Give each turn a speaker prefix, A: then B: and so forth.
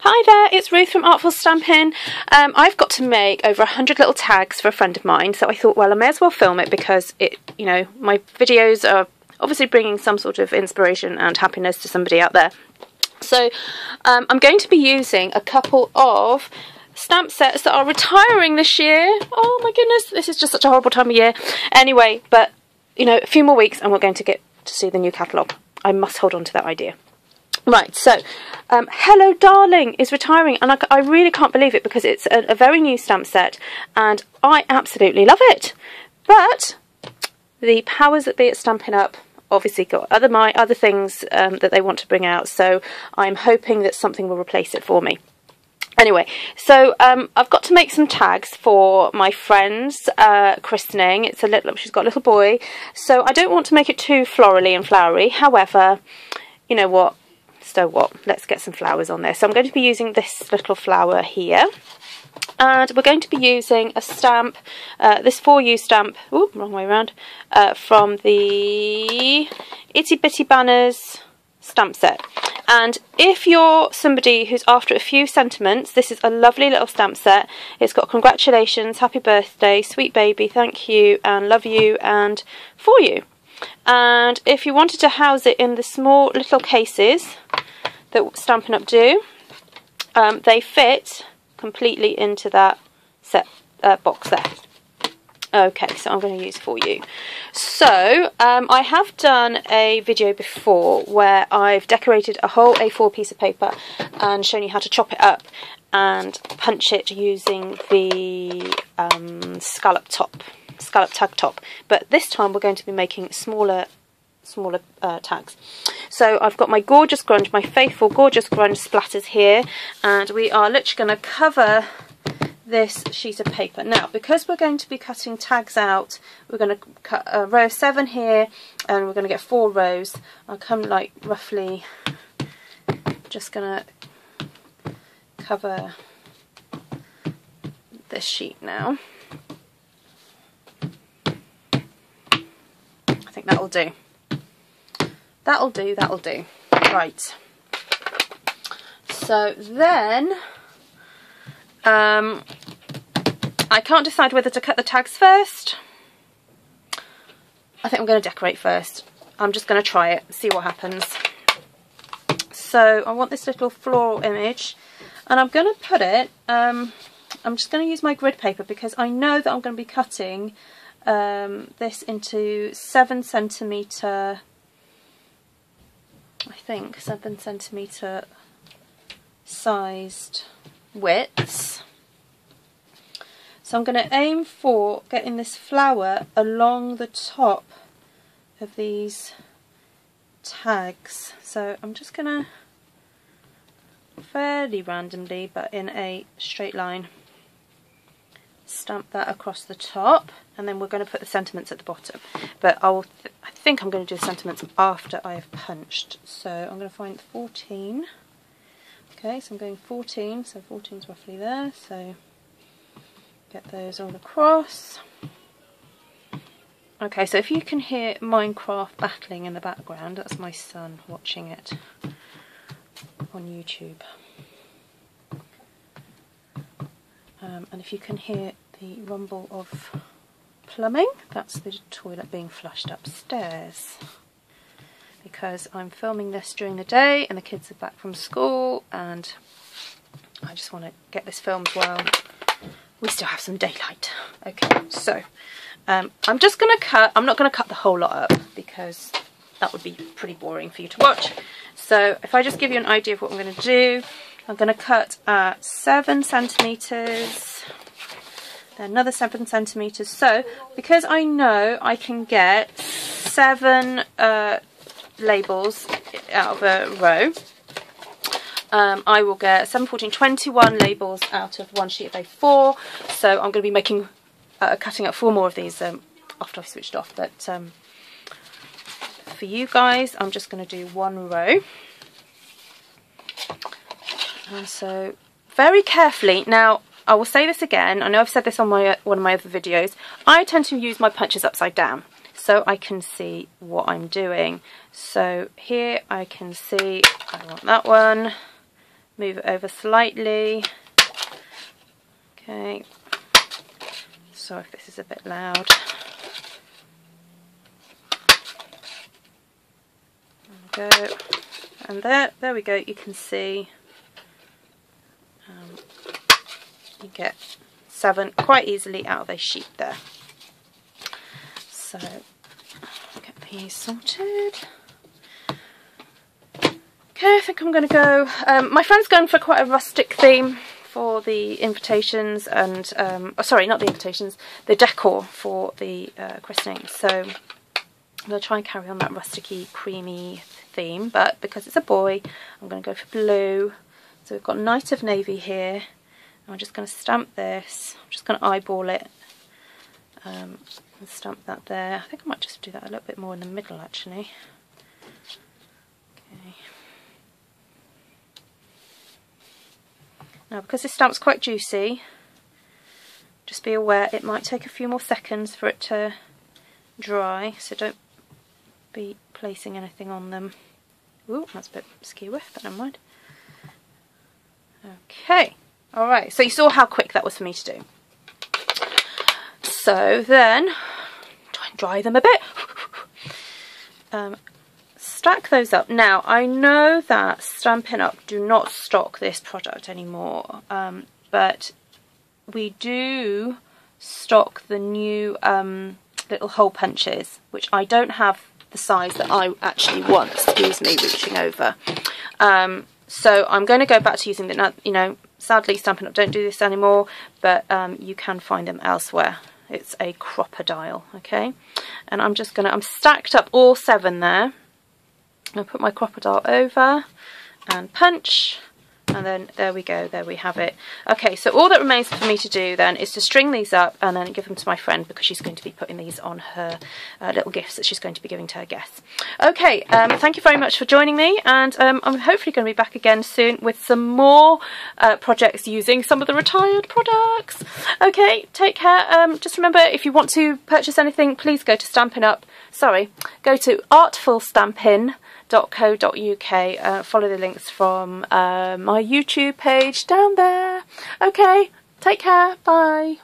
A: Hi there, it's Ruth from Artful Stampin. I've got to make over 100 little tags for a friend of mine, so I thought, well, I may as well film it because my videos are obviously bringing some sort of inspiration and happiness to somebody out there. So I'm going to be using a couple of stamp sets that are retiring this year. Oh my goodness, this is just such a horrible time of year. Anyway, but a few more weeks and we're going to get to see the new catalogue. I must hold on to that idea. Right, so Hello Darling is retiring, and I really can't believe it because it's a very new stamp set and I absolutely love it. But the powers that be at Stampin' Up obviously got other things that they want to bring out, so I'm hoping that something will replace it for me. Anyway, so I've got to make some tags for my friend's christening. She's got a little boy, so I don't want to make it too florally and flowery. However, you know what? So what? Let's get some flowers on there. So I'm going to be using this little flower here, and we're going to be using a stamp, this For You stamp. Ooh, wrong way around. From the Itty Bitty Banners stamp set. And if you're somebody who's after a few sentiments, this is a lovely little stamp set. It's got congratulations, happy birthday, sweet baby, thank you, and love you, and for you. And if you wanted to house it in the small little cases that Stampin' Up do, they fit completely into that set box there. Okay, so I'm going to use For You. So I have done a video before where I've decorated a whole A4 piece of paper and shown you how to chop it up and punch it using the scallop tag top. But this time we're going to be making smaller tags. So I've got my gorgeous grunge, my faithful gorgeous grunge splatters here, and we are literally going to cover this sheet of paper. Now, because we're going to be cutting tags out, we're going to cut a row of 7 here, and we're going to get 4 rows. I'll come like roughly, just going to cover this sheet now. I think that'll do. That'll do. Right. So then, I can't decide whether to cut the tags first. I think I'm going to decorate first. I'm just going to try it, see what happens. So I want this little floral image, and I'm going to put it, I'm just going to use my grid paper because I know that I'm going to be cutting this into 7cm, I think 7cm sized widths. So I'm going to aim for getting this flower along the top of these tags. So I'm just going to fairly randomly, but in a straight line, stamp that across the top, and then we're going to put the sentiments at the bottom. But I think I'm going to do the sentiments after I have punched. So I'm going to find 14. Okay, so I'm going 14, so 14 is roughly there, so get those all across. Okay, so if you can hear Minecraft battling in the background, that's my son watching it on YouTube. And if you can hear the rumble of plumbing, that's the toilet being flushed upstairs. Because I'm filming this during the day and the kids are back from school, and I just want to get this filmed while we still have some daylight. Okay, so I'm just going to cut. I'm not going to cut the whole lot up because that would be pretty boring for you to watch. So if I just give you an idea of what I'm going to do, I'm going to cut at 7cm, then another 7cm. So because I know I can get 7 labels out of a row, I will get 7, 14, 21 labels out of one sheet of A4. So I'm going to be making cutting up 4 more of these after I've switched off. But for you guys, I'm just going to do 1 row. And so very carefully, now I will say this again, I know I've said this on one of my other videos, I tend to use my punches upside down so I can see what I'm doing. So here I can see I want that one, move it over slightly. Okay, sorry if this is a bit loud. There we go, and there we go. You can see you get 7 quite easily out of a sheet there. So get these sorted. Okay, I think I'm going to go. My friend's going for quite a rustic theme for the invitations and, oh, sorry, not the invitations, the decor for the christening. So I'm going to try and carry on that rusticy, creamy theme, but because it's a boy, I'm going to go for blue. So we've got Night of Navy here. I'm just going to stamp this. I'm just going to eyeball it and stamp that there. I think I might just do that a little bit more in the middle, actually. Okay. Now, because this stamp's quite juicy, just be aware it might take a few more seconds for it to dry, so don't be placing anything on them. Ooh, that's a bit skewy, but never mind. Okay, alright, so you saw how quick that was for me to do. So then, try and dry them a bit. Stack those up. Now, I know that Stampin' Up do not stock this product anymore, but we do stock the new little hole punches, which I don't have the size that I actually want. Excuse me, reaching over. So I'm going to go back to using the, you know, sadly Stampin' Up don't do this anymore, but you can find them elsewhere. It's a crocodile, okay? And I'm just going to, I'm stacked up all 7 there. I'll put my crocodile over and punch, and then there we go, there we have it. Okay, so all that remains for me to do then is to string these up and then give them to my friend, because she's going to be putting these on her little gifts that she's going to be giving to her guests. Okay, thank you very much for joining me, and I'm hopefully going to be back again soon with some more projects using some of the retired products. Okay, take care. Just remember, if you want to purchase anything, please go to Stampin' Up. Sorry, go to artfulstampin.co.uk. Follow the links from my YouTube page down there. Okay, take care. Bye.